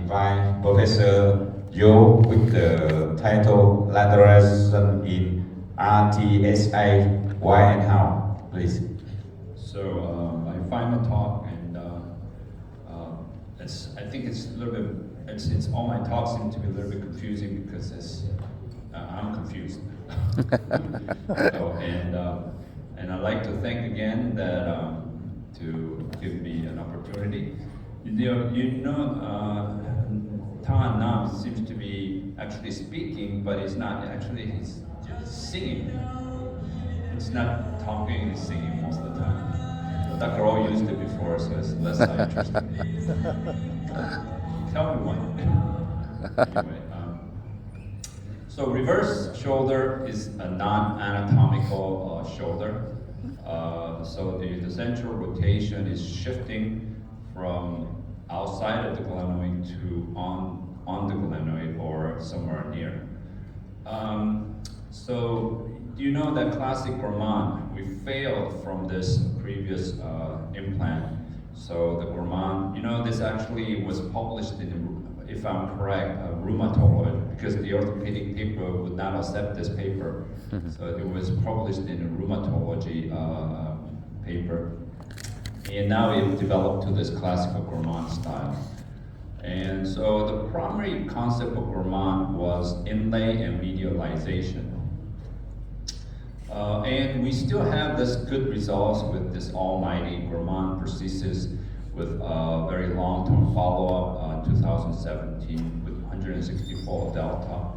invite Professor Yu with the title Laterlization in RTSA, why and how, please. So my final talk, and I think it's a little bit, it's all my talks seem to be a little bit confusing because I'm confused. And I'd like to thank again that to give me an opportunity. Tan Nam seems to be actually speaking, but he's not actually, he's singing. It's not talking, he's singing most of the time. Dr. O used it before, so it's less interesting. Tell me one. Anyway, so reverse shoulder is a non-anatomical shoulder. So the central rotation is shifting from outside of the glenoid to on the glenoid or somewhere near. So you know that classic Gourmand, we failed from this previous implant. So the Gourmand, this actually was published in, if I'm correct, rheumatology, because the orthopedic paper would not accept this paper. So it was published in a rheumatology paper. And now we've developed to this classical Gourmand style. And so the primary concept of Gourmand was inlay and medialization. And we still have this good results with this almighty Gourmand prosthesis with very long-term follow-up 2017 with 164 delta.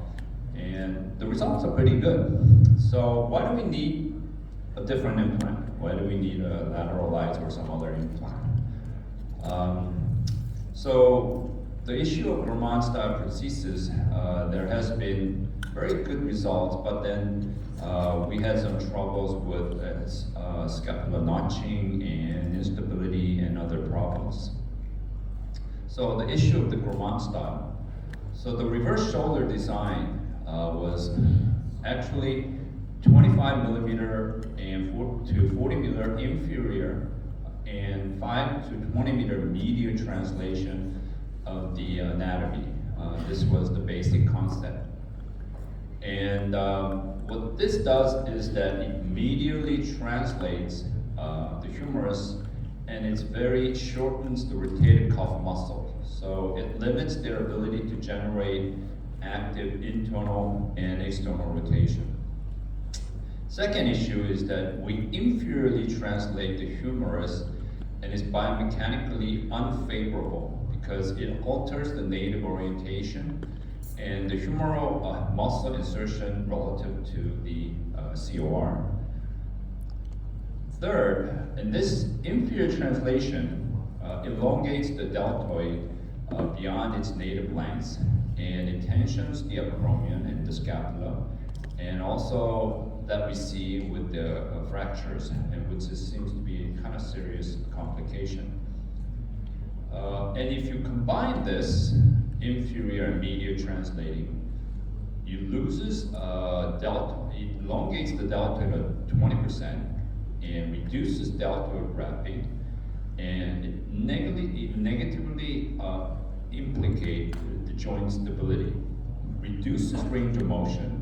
And the results are pretty good. So why do we need a different implant? Why do we need a lateralized or some other implant? So the issue of Gourmand style prosthesis, there has been very good results, but then we had some troubles with scapular notching and instability and other problems. So the issue of the Gourmand style. So the reverse shoulder design was actually 25 millimeter and to 40 millimeter inferior and 5 to 20 millimeter medial translation of the anatomy. This was the basic concept. And what this does is that it medially translates the humerus, and it very shortens the rotator cuff muscle. So it limits their ability to generate active internal and external rotation. Second issue is that we inferiorly translate the humerus, and it's biomechanically unfavorable because it alters the native orientation and the humeral muscle insertion relative to the COR. Third, in this inferior translation, elongates the deltoid beyond its native length, and it tensions the acromion and the scapula, and also that we see with the fractures, and which seems to be kind of serious complication. And if you combine this inferior and medial translating, you loses delta, it elongates the deltoid to 20% and reduces deltoid wrapping, and it negatively implicate the joint stability, reduces range of motion,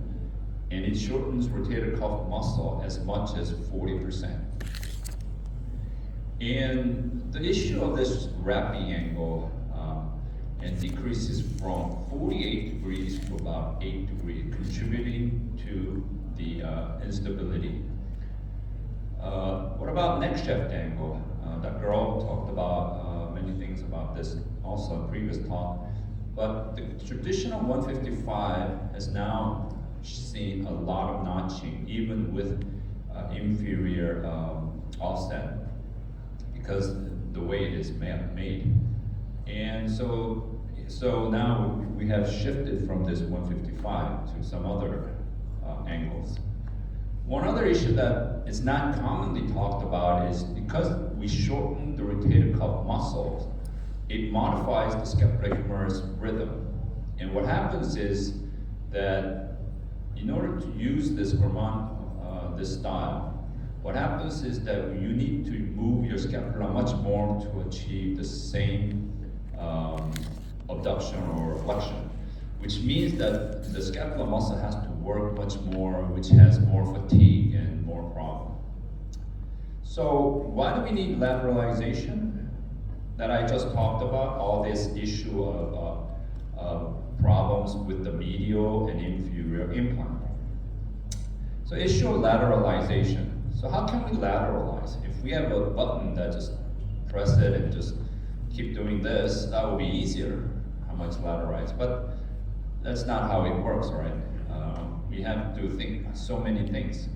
and it shortens rotator cuff muscle as much as 40%. And the issue of this wrapping angle and decreases from 48 degrees to about 8 degrees, contributing to the instability. What about neck shaft angle? Dr. O talked about many things about this also in previous talk, but the traditional 155 has now seen a lot of notching, even with inferior offset, because the way it is made. And so now we have shifted from this 155 to some other angles. One other issue that is not commonly talked about is because we shorten the rotator cuff muscles, it modifies the scapulohumerus rhythm. And what happens is that in order to use this Gourmand, this style, what happens is that you need to move your scapula much more to achieve the same abduction or flexion, which means that the scapular muscle has to work much more, which has more fatigue and more problem. So why do we need lateralization? That I just talked about, all this issue of problems with the medial and inferior implant. So issue of lateralization. So how can we lateralize? If we have a button that just press it and just keep doing this, that would be easier, how much lateralize. But that's not how it works, right? We have to think so many things.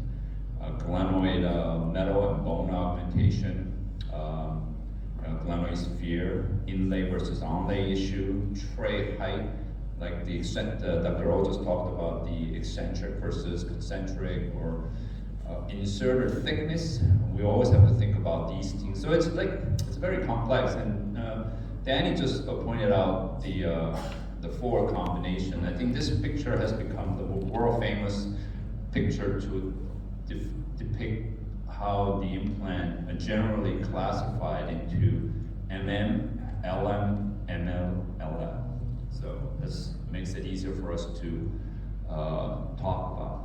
Glenoid metal and bone augmentation, glenoid sphere, inlay versus onlay issue, tray height, like the Dr. O just talked about the eccentric versus concentric, or inserter thickness. We always have to think about these things. So it's very complex. And Danny just pointed out the four combination. I think this picture has become the world famous picture to depict how the implant generally classified into MM, LM, ML, LL. So this makes it easier for us to talk about.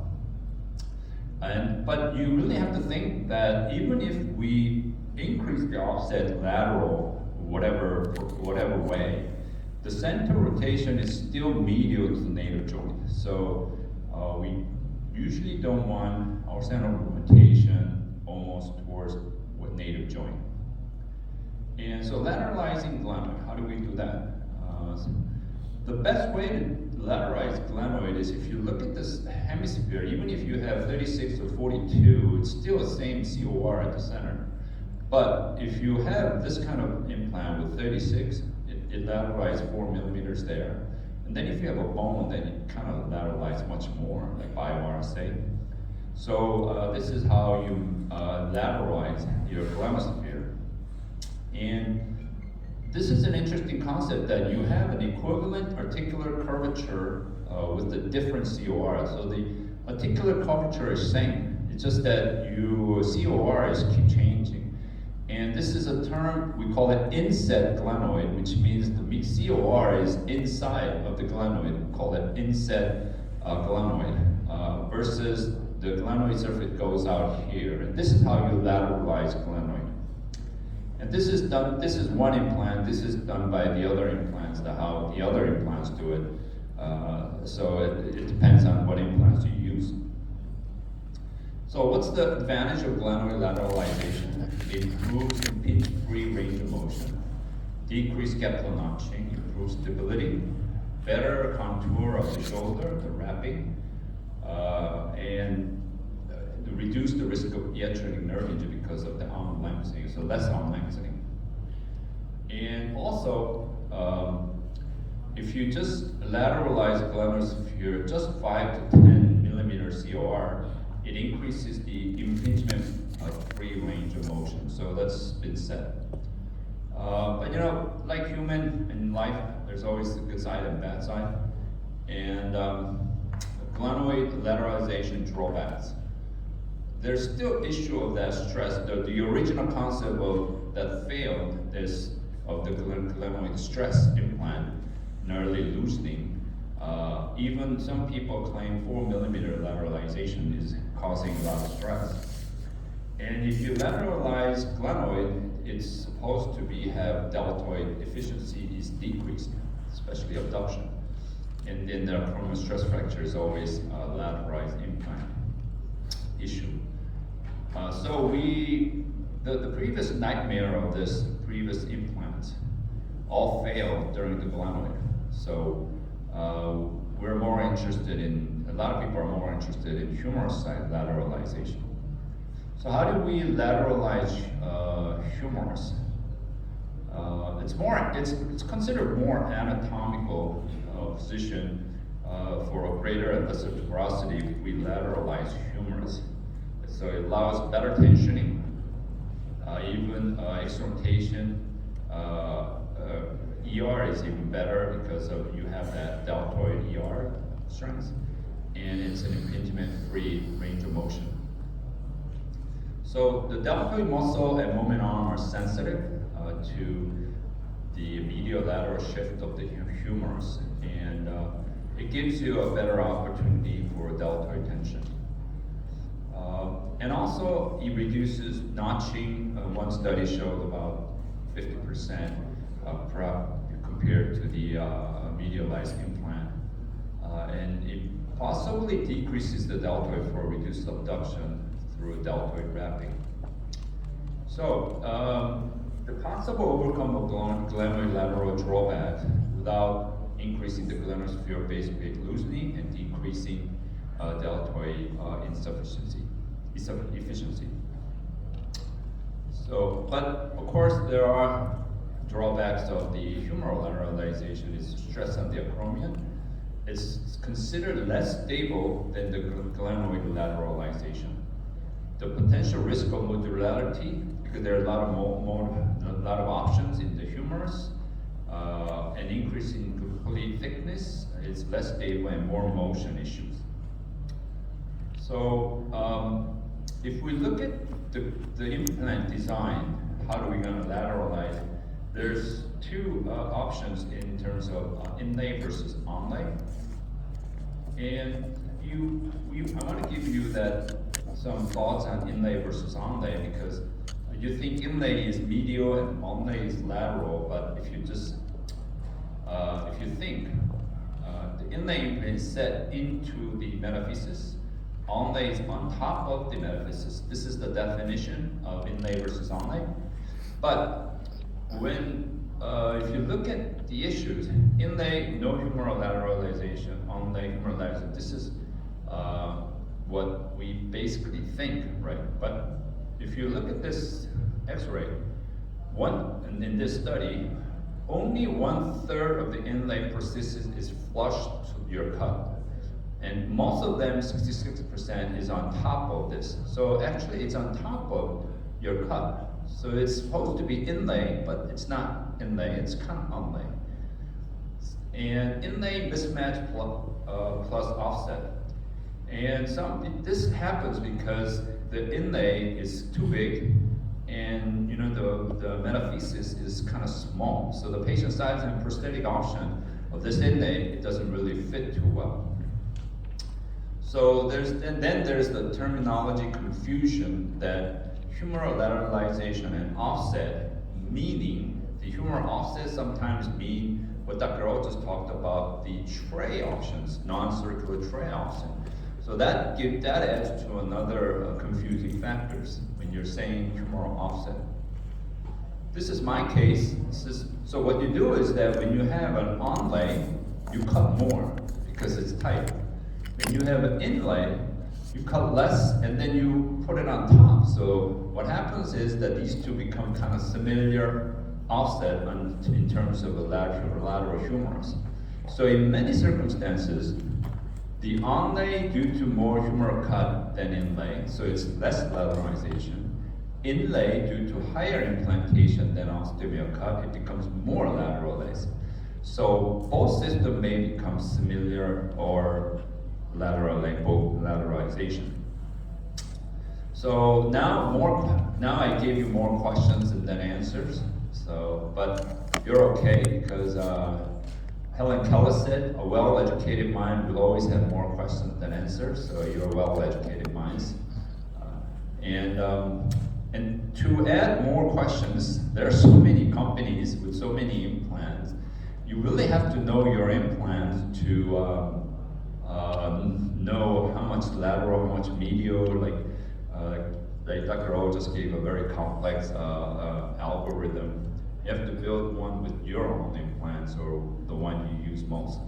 But you really have to think that even if we increase the offset lateral, whatever way, the center rotation is still medial to the native joint. So we usually don't want our center rotation almost towards what native joint. And so lateralizing glenoid, how do we do that? The best way to lateralize glenoid is if you look at this hemisphere, even if you have 36 or 42, it's still the same COR at the center. But if you have this kind of implant with 36, it lateralizes 4 millimeters there. And then if you have a bone, then it kind of lateralizes much more, like bio-RSA. So this is how you lateralize your glenosphere. And this is an interesting concept that you have an equivalent articular curvature with a different COR. So the articular curvature is same. It's just that your COR is keep changing. And this is a term, we call it inset glenoid, which means the COR is inside of the glenoid. We call it inset glenoid versus the glenoid surface goes out here. And this is how you lateralize glenoid. And this is done, this is one implant, this is done by the other implants, how the other implants do it. So it depends on what implants you use. So what's the advantage of glenoid lateralization? It improves impinge-free range of motion, decreased scapular notching, improves stability, better contour of the shoulder, the wrapping, and reduce the risk of iatrogenic nerve injury because of the arm lengthening, so less arm lengthening. And also, if you just lateralize glenosphere just 5 to 10 millimeter COR, it increases the impingement of free range of motion. So that's been said. But you know, like human in life, there's always a good side and bad side. And glenoid lateralization drawbacks. There's still issue of that stress. The original concept of that failed is of the glenoid stress implant, nearly loosening. Even some people claim 4 millimeter lateralization is causing a lot of stress. And if you lateralize glenoid, it's supposed to have deltoid efficiency is decreased, especially abduction. And then the chromium stress fracture is always a lateralized implant issue. So the previous nightmare of this previous implants all failed during the glenoid. So we're more interested in, a lot of people are more interested in humerus side lateralization. So how do we lateralize humerus? It's considered more anatomical position for a greater and lesser tuberosity if we lateralize humerus. So it allows better tensioning, even externalization. ER is even better because of you have that deltoid ER strength, and it's an impingement-free range of motion. So the deltoid muscle and movement arm are sensitive to the medial lateral shift of the humerus. humorous, and it gives you a better opportunity for deltoid tension. And also, it reduces notching. One study showed about 50% compared to the medialized implant. And it possibly decreases the deltoid for reduced abduction through deltoid wrapping. So, the possible overcome of glenoid lateral drawback without increasing the glenosphere base plate loosening and decreasing deltoid efficiency. So, but of course there are drawbacks of the humeral lateralization. Is stress on the acromion. It's considered less stable than the glenoid lateralization. The potential risk of modularity, because there are a lot of options in the humerus, and increase in complete thickness, it's less stable and more motion issues. So if we look at the implant design, how are we going to lateralize? There's two options in terms of inlay versus onlay. And I want to give you some thoughts on inlay versus onlay, because you think inlay is medial and onlay is lateral, but if you think the inlay implant is set into the metaphysis, onlay is on top of the metaphysis. This is the definition of inlay versus onlay. But if you look at the issues, inlay, no humeral lateralization, onlay, humeral lateralization, this is what we basically think, right? But if you look at this X-ray, in this study, only 1/3 of the inlay prosthesis is flush to your cut. And most of them, 66%, is on top of this. So actually it's on top of your cut. So it's supposed to be inlay, but it's not inlay, it's kind of onlay. And inlay mismatch plus offset. And this happens because the inlay is too big, and the metaphysis is kind of small. So the patient decides on prosthetic option of this inlay, it doesn't really fit too well. So then there's the terminology confusion that humeral lateralization and offset, meaning the humeral offset sometimes mean what Dr. O just talked about, the tray options, non-circular tray option. So that adds to another confusing factors when you're saying humeral offset. This is my case. So what you do is that when you have an onlay, you cut more because it's tight. When you have an inlay, you cut less and then you put it on top. So what happens is that these two become kind of similar offset in terms of the lateral humerus. So in many circumstances, the onlay due to more humeral cut than inlay, so it's less lateralization. Inlay due to higher implantation than osteomial cut, it becomes more lateralized. So both systems may become similar or both lateralization. So now I gave you more questions than answers. So, but you're okay because Helen Keller said, a well-educated mind will always have more questions than answers, so you're well-educated minds. And to add more questions, there are so many companies with so many implants. You really have to know your implant to know how much lateral, how much medial, like Dr. O just gave a very complex algorithm. You have to build one with your own implants or the one you use most.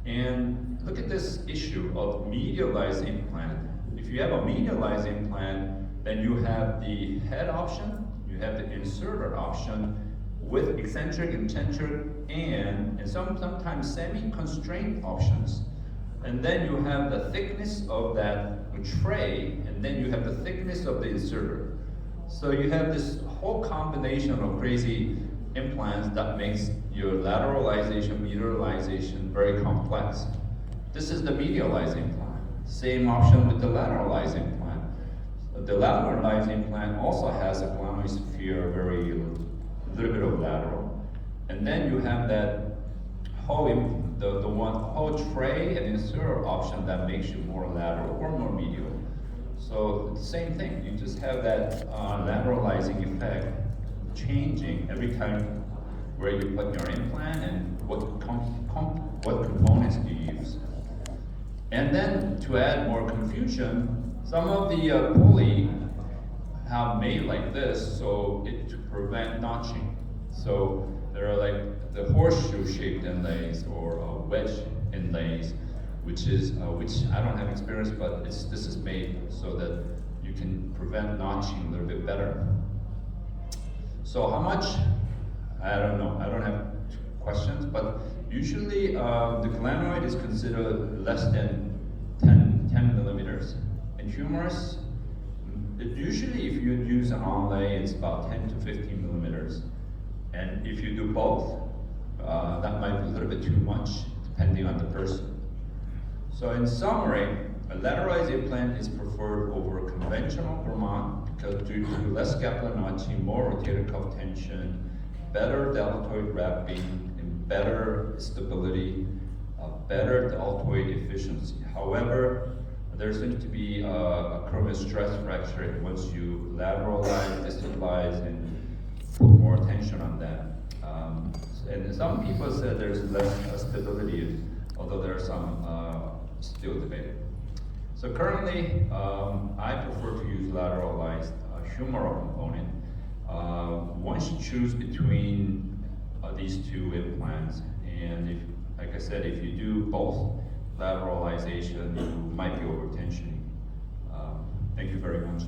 And look at this issue of medialized implant. If you have a medialized implant, then you have the head option, you have the inserter option with eccentric, and sometimes semi-constrained options. And then you have the thickness of that tray, and then you have the thickness of the inserter. So you have this whole combination of crazy implants that makes your lateralization, medialization very complex. This is the medialized implant. Same option with the lateralized implant. The lateralized implant also has a glenosphere, little bit of lateral. And then you have that whole tray and insert option that makes you more lateral or more medial. So the same thing, you just have that lateralizing effect changing every time where you put your implant and what components do you use. And then to add more confusion, some of the pulley have made like this so it to prevent notching. So there are like the horseshoe shaped inlays or wedge inlays, which I don't have experience, but this is made so that you can prevent notching a little bit better. So how much? I don't know. I don't have questions, but usually the glenoid is considered less than 10 millimeters. And humerus, usually if you use an onlay, it's about 10 to 15 millimeters. And if you do both, that might be a little bit too much, depending on the person. So in summary, a lateralized implant is preferred over conventional Vermont because due to less scapular notching, more rotator cuff tension, better deltoid wrapping, and better stability, better deltoid efficiency. However, there seems to be a acromial stress fracture once you lateralize, distalize, and put more attention on that. And some people said there's less stability, although there are some still debate. So currently, I prefer to use lateralized humeral component. Once you choose between these two implants, and if, like I said, if you do both lateralization, you might be over-tensioning. Thank you very much.